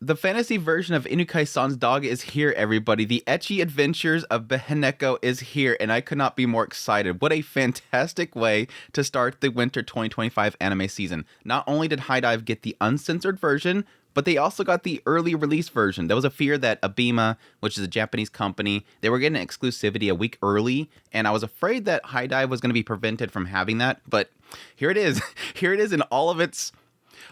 The fantasy version of Inukai-san's dog is here, everybody. The Ecchi Adventures of Beheneko is here, and I could not be more excited. What a fantastic way to start the winter 2025 anime season. Not only did High Dive get the uncensored version, but they also got the early release version. There was a fear that Abema, which is a Japanese company, they were getting exclusivity a week early, and I was afraid that High Dive was going to be prevented from having that, but here it is. Here it is in all of its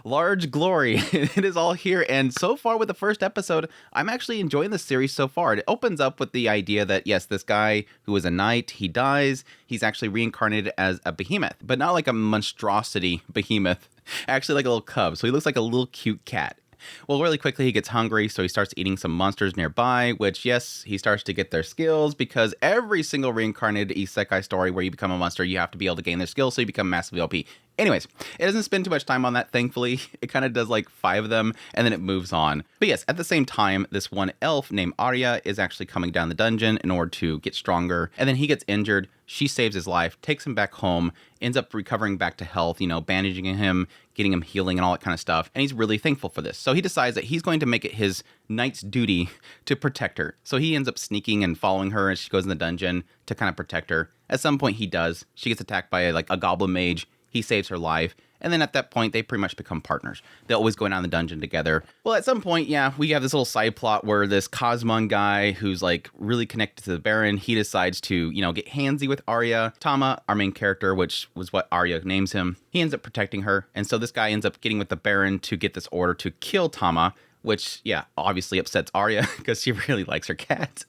large glory. It is all here, and so far with the first episode, I'm actually enjoying the series so far. It opens up with the idea that, yes, this guy who is a knight, he dies, he's actually reincarnated as a behemoth, but not like a monstrosity behemoth, actually like a little cub, so he looks like a little cute cat. Well, really quickly, he gets hungry, so he starts eating some monsters nearby, which, yes, he starts to get their skills, because every single reincarnated isekai story where you become a monster, you have to be able to gain their skills, so you become massively OP. Anyways, it doesn't spend too much time on that, thankfully. It kind of does like 5 of them, and then it moves on. But yes, at the same time, this one elf named Arya is actually coming down the dungeon in order to get stronger, and then he gets injured. She saves his life, takes him back home, ends up recovering back to health, bandaging him, getting him healing and all that kind of stuff, and he's really thankful for this. So he decides that he's going to make it his knight's duty to protect her. So he ends up sneaking and following her as she goes in the dungeon to kind of protect her. At some point he does. She gets attacked by a goblin mage. He saves her life. And then at that point, they pretty much become partners. They'll always go down the dungeon together. Well, at some point, yeah, we have this little side plot where this Cosmon guy who's really connected to the Baron, he decides to, get handsy with Arya. Tama, our main character, which was what Arya names him, he ends up protecting her. And so this guy ends up getting with the Baron to get this order to kill Tama, which, yeah, obviously upsets Arya because she really likes her cat.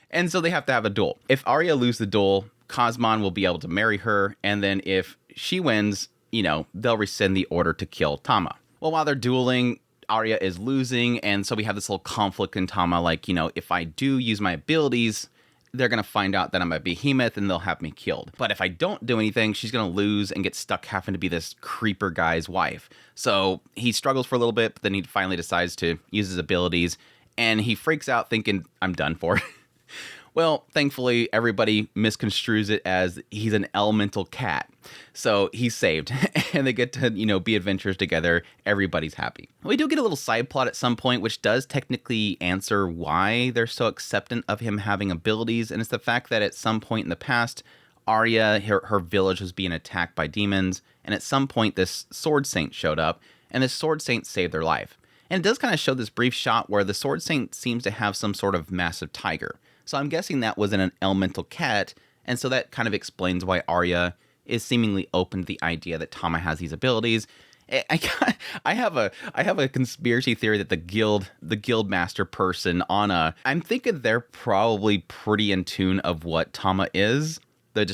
And so they have to have a duel. If Arya loses the duel, Cosmon will be able to marry her. And then if she wins, they'll rescind the order to kill Tama. Well, while they're dueling, Arya is losing, and so we have this little conflict in Tama, if I do use my abilities, they're going to find out that I'm a behemoth and they'll have me killed. But if I don't do anything, she's going to lose and get stuck having to be this creeper guy's wife. So he struggles for a little bit, but then he finally decides to use his abilities, and he freaks out thinking, I'm done for. Well, thankfully, everybody misconstrues it as he's an elemental cat. So he's saved, and they get to, be adventurers together. Everybody's happy. We do get a little side plot at some point, which does technically answer why they're so acceptant of him having abilities. And it's the fact that at some point in the past, Arya, her village was being attacked by demons. And at some point, this sword saint showed up, and this sword saint saved their life. And it does kind of show this brief shot where the sword saint seems to have some sort of massive tiger. So I'm guessing that was an elemental cat, and so that kind of explains why Arya is seemingly open to the idea that Tama has these abilities. I have a conspiracy theory that the guild master person I'm thinking they're probably pretty in tune of what Tama is. They're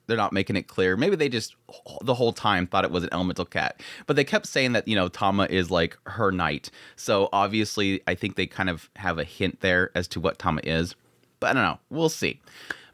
not making it clear. Maybe they just the whole time thought it was an elemental cat, but they kept saying that, Tama is like her knight. So obviously I think they kind of have a hint there as to what Tama is. But I don't know. We'll see.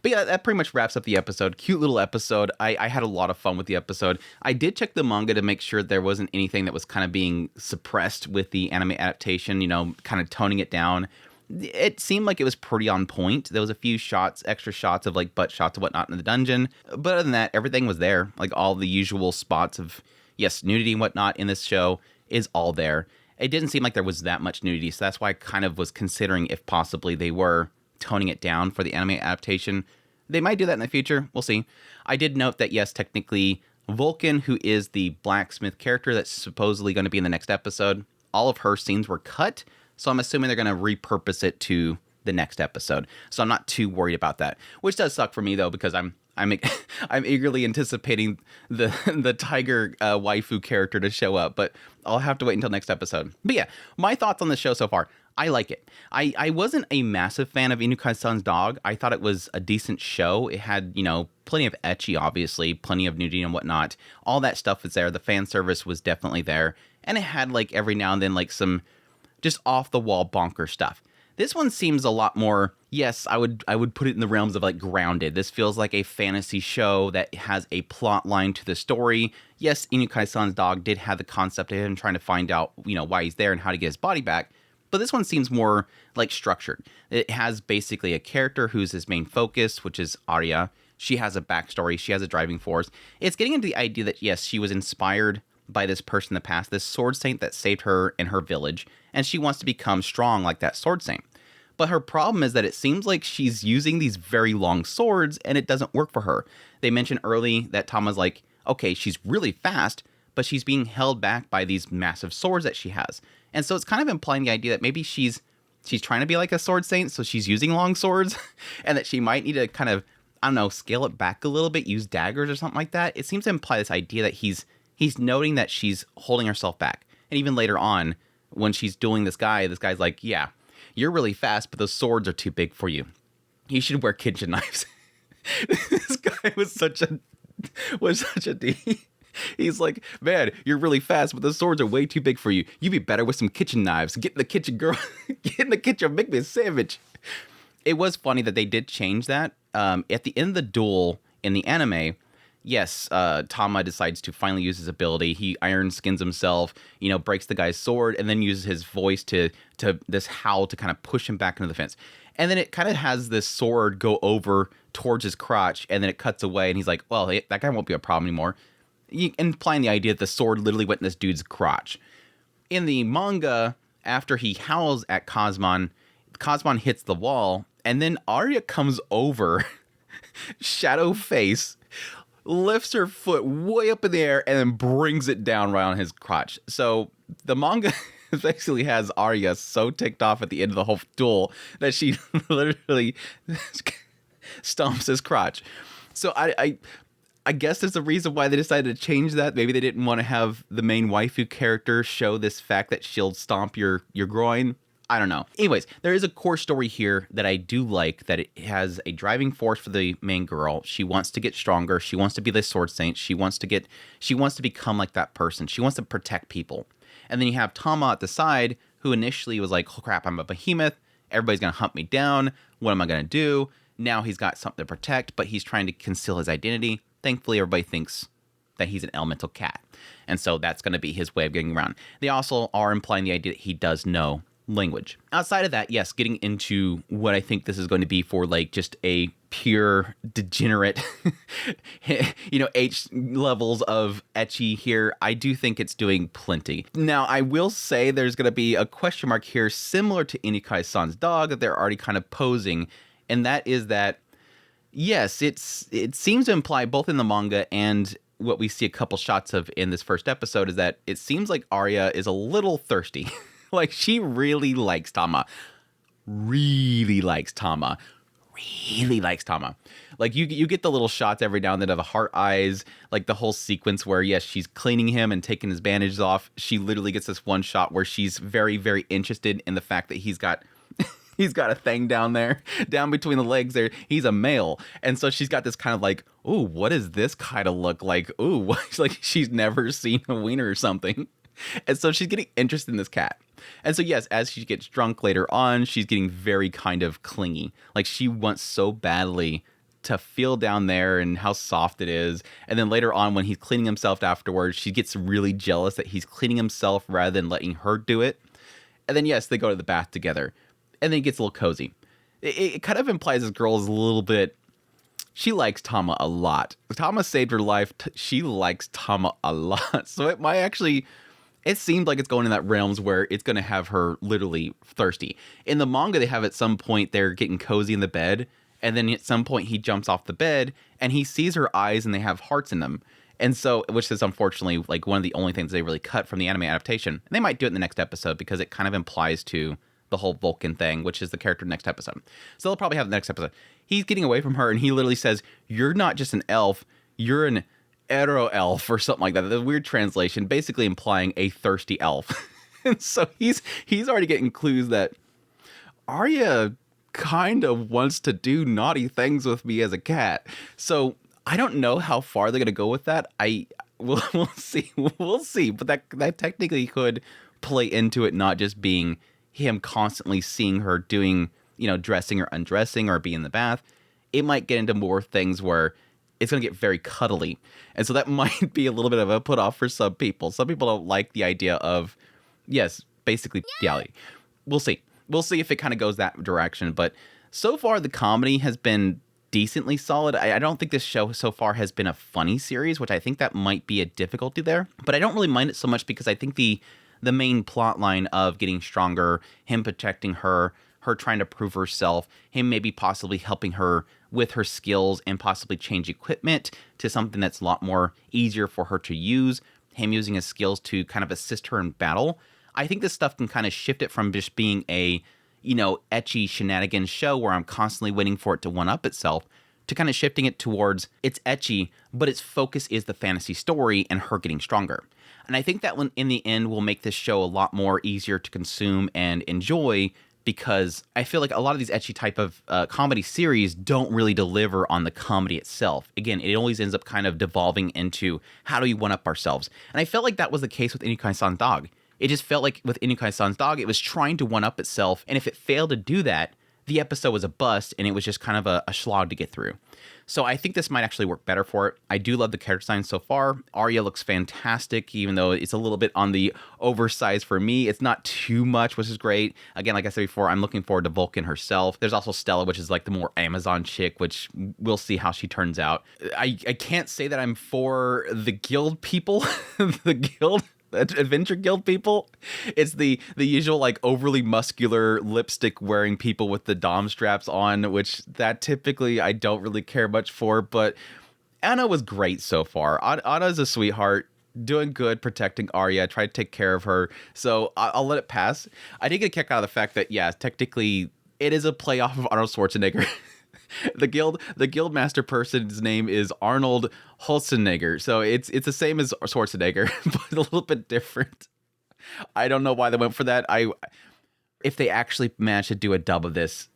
But yeah, that pretty much wraps up the episode. Cute little episode. I had a lot of fun with the episode. I did check the manga to make sure there wasn't anything that was kind of being suppressed with the anime adaptation, kind of toning it down. It seemed like it was pretty on point. There was a few extra shots of butt shots and whatnot in the dungeon. But other than that, everything was there. All the usual spots of, yes, nudity and whatnot in this show is all there. It didn't seem like there was that much nudity. So that's why I kind of was considering if possibly they were toning it down for the anime adaptation. They might do that in the future. We'll see. I did note that, yes, technically, Vulcan, who is the blacksmith character that's supposedly going to be in the next episode, all of her scenes were cut, so I'm assuming they're going to repurpose it to the next episode. So I'm not too worried about that, which does suck for me, though, because I'm eagerly anticipating the tiger waifu character to show up, but I'll have to wait until next episode. But yeah, my thoughts on the show so far. I like it. I wasn't a massive fan of Inukai-san's dog. I thought it was a decent show. It had, plenty of ecchi, obviously, plenty of nudity and whatnot. All that stuff was there. The fan service was definitely there. And it had, every now and then, some just off-the-wall bonker stuff. This one seems a lot more, yes, I would put it in the realms of grounded. This feels like a fantasy show that has a plot line to the story. Yes, Inukai-san's dog did have the concept of him trying to find out, why he's there and how to get his body back. But this one seems more structured. It has basically a character who's his main focus, which is Arya. She has a backstory. She has a driving force. It's getting into the idea that, yes, she was inspired by this person in the past, this sword saint that saved her and her village, and she wants to become strong like that sword saint. But her problem is that it seems like she's using these very long swords and it doesn't work for her. They mentioned early that Tama's like, okay, she's really fast, but she's being held back by these massive swords that she has. And so it's kind of implying the idea that maybe she's trying to be like a sword saint, so she's using long swords, and that she might need to kind of, I don't know, scale it back a little bit, use daggers or something like that. It seems to imply this idea that he's noting that she's holding herself back. And even later on, when she's dueling this guy's like, yeah, you're really fast, but those swords are too big for you. You should wear kitchen knives. This guy was such a D. He's like, man, you're really fast, but the swords are way too big for you. You'd be better with some kitchen knives. Get in the kitchen, girl. Get in the kitchen, make me a sandwich. It was funny that they did change that. At the end of the duel in the anime, yes, Tama decides to finally use his ability. He iron skins himself, breaks the guy's sword, and then uses his voice to this howl to kind of push him back into the fence. And then it kind of has this sword go over towards his crotch, and then it cuts away, and he's like, well, that guy won't be a problem anymore. Implying the idea that the sword literally went in this dude's crotch. In the manga, after he howls at Kazman hits the wall, and then Arya comes over, shadow face, lifts her foot way up in the air, and then brings it down right on his crotch. So the manga basically has Arya so ticked off at the end of the whole duel that she literally stomps his crotch. So I guess there's a reason why they decided to change that. Maybe they didn't want to have the main waifu character show this fact that she'll stomp your groin. I don't know. Anyways, there is a core story here that I do like, that it has a driving force for the main girl. She wants to get stronger. She wants to be the sword saint. She wants to become like that person. She wants to protect people. And then you have Tama at the side, who initially was like, oh crap, I'm a behemoth. Everybody's going to hunt me down. What am I going to do? Now he's got something to protect, but he's trying to conceal his identity. Thankfully, everybody thinks that he's an elemental cat. And so that's going to be his way of getting around. They also are implying the idea that he does know language. Outside of that, yes, getting into what I think this is going to be for like just a pure degenerate, H levels of ecchi here, I do think it's doing plenty. Now, I will say there's going to be a question mark here similar to Inukai-san's dog that they're already kind of posing, and that is that yes, it seems to imply both in the manga and what we see a couple shots of in this first episode is that it seems like Arya is a little thirsty. Like, she really likes Tama. Really likes Tama. Like, you get the little shots every now and then of the heart eyes, like the whole sequence where, yes, she's cleaning him and taking his bandages off. She literally gets this one shot where she's very, very interested in the fact that he's got a thing down there, down between the legs there. He's a male. And so she's got this kind of like, ooh, what does this kind of look like? Ooh, like she's never seen a wiener or something. And so she's getting interested in this cat. And so, yes, as she gets drunk later on, she's getting very kind of clingy. Like, she wants so badly to feel down there and how soft it is. And then later on, when he's cleaning himself afterwards, she gets really jealous that he's cleaning himself rather than letting her do it. And then, yes, they go to the bath together. And then it gets a little cozy. It kind of implies this girl is a little bit... She likes Tama a lot. Tama saved her life. She likes Tama a lot. So it might actually... It seemed like it's going in that realms where it's going to have her literally thirsty. In the manga, they have at some point they're getting cozy in the bed. And then at some point he jumps off the bed and he sees her eyes and they have hearts in them. And so, which is unfortunately like one of the only things they really cut from the anime adaptation. And they might do it in the next episode because it kind of implies to the whole Vulcan thing, which is the character next episode. So they'll probably have the next episode. He's getting away from her and he literally says, "You're not just an elf, you're an Ero elf," or something like that. The weird translation, basically implying a thirsty elf. And so he's already getting clues that Arya kind of wants to do naughty things with me as a cat. So I don't know how far they're going to go with that. We'll see. We'll see. But that technically could play into it not just being him constantly seeing her doing, dressing or undressing or being in the bath. It might get into more things where it's going to get very cuddly. And so that might be a little bit of a put off for some people. Some people don't like the idea of, yes, basically reality. We'll see. We'll see if it kind of goes that direction. But so far, the comedy has been decently solid. I don't think this show so far has been a funny series, which I think that might be a difficulty there. But I don't really mind it so much because I think the main plot line of getting stronger, him protecting her trying to prove herself, him maybe possibly helping her with her skills and possibly change equipment to something that's a lot more easier for her to use, him using his skills to kind of assist her in battle. I think this stuff can kind of shift it from just being a, ecchi shenanigans show where I'm constantly waiting for it to one-up itself to kind of shifting it towards it's ecchi, but its focus is the fantasy story and her getting stronger. And I think that one in the end will make this show a lot more easier to consume and enjoy, because I feel like a lot of these ecchi type of comedy series don't really deliver on the comedy itself. Again, it always ends up kind of devolving into how do we one-up ourselves. And I felt like that was the case with Inukai-san Dog. It just felt like with Inukai-san's Dog, it was trying to one-up itself, and if it failed to do that, the episode was a bust, and it was just kind of a slog to get through. So I think this might actually work better for it. I do love the character design so far. Arya looks fantastic, even though it's a little bit on the oversized for me. It's not too much, which is great. Again, like I said before, I'm looking forward to Vulcan herself. There's also Stella, which is like the more Amazon chick, which we'll see how she turns out. I can't say that I'm for the guild people, the guild adventure guild people. It's the usual like overly muscular lipstick wearing people with the dom straps on, which that typically I don't really care much for, but Anna was great so far. Anna's a sweetheart, doing good, protecting Arya, try to take care of her, so I'll let it pass. I did get a kick out of the fact that, yeah, technically it is a play off of Arnold Schwarzenegger. The guild master person's name is Arnold Schwarzenegger, so it's the same as Schwarzenegger, but a little bit different. I don't know why they went for that. If they actually managed to do a dub of this,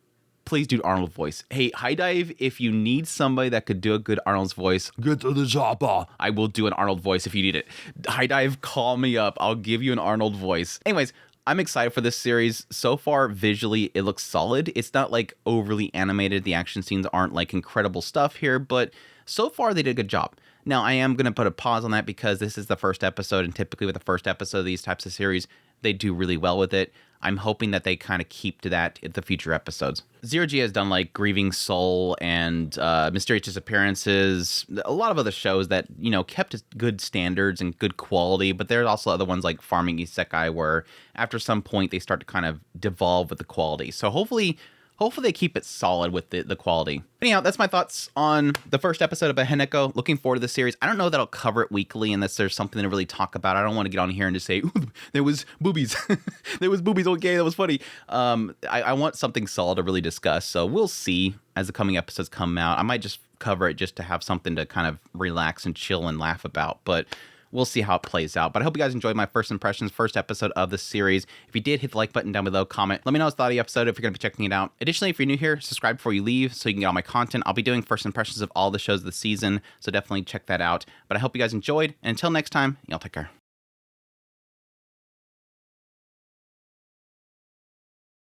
please do Arnold voice. Hey, High Dive, if you need somebody that could do a good Arnold's voice, get to the chopper. I will do an Arnold voice if you need it. High Dive, call me up. I'll give you an Arnold voice. Anyways, I'm excited for this series. So far, visually, it looks solid. It's not like overly animated. The action scenes aren't like incredible stuff here, but so far they did a good job. Now, I am going to put a pause on that because this is the first episode, and typically with the first episode of these types of series, they do really well with it. I'm hoping that they kind of keep to that in the future episodes. Zero G has done like Grieving Soul and Mysterious Disappearances, a lot of other shows that, kept good standards and good quality, but there's also other ones like Farming Isekai where after some point they start to kind of devolve with the quality. So hopefully they keep it solid with the quality. Anyhow, that's my thoughts on the first episode of Beheneko. Looking forward to the series. I don't know that I'll cover it weekly unless there's something to really talk about. I don't want to get on here and just say, ooh, there was boobies. There was boobies. Okay, that was funny. I want something solid to really discuss. So we'll see as the coming episodes come out. I might just cover it just to have something to kind of relax and chill and laugh about. But we'll see how it plays out. But I hope you guys enjoyed my first impressions, first episode of the series. If you did, hit the like button down below, comment. Let me know what you thought of the episode if you're going to be checking it out. Additionally, if you're new here, subscribe before you leave so you can get all my content. I'll be doing first impressions of all the shows of the season, so definitely check that out. But I hope you guys enjoyed. And until next time, y'all take care.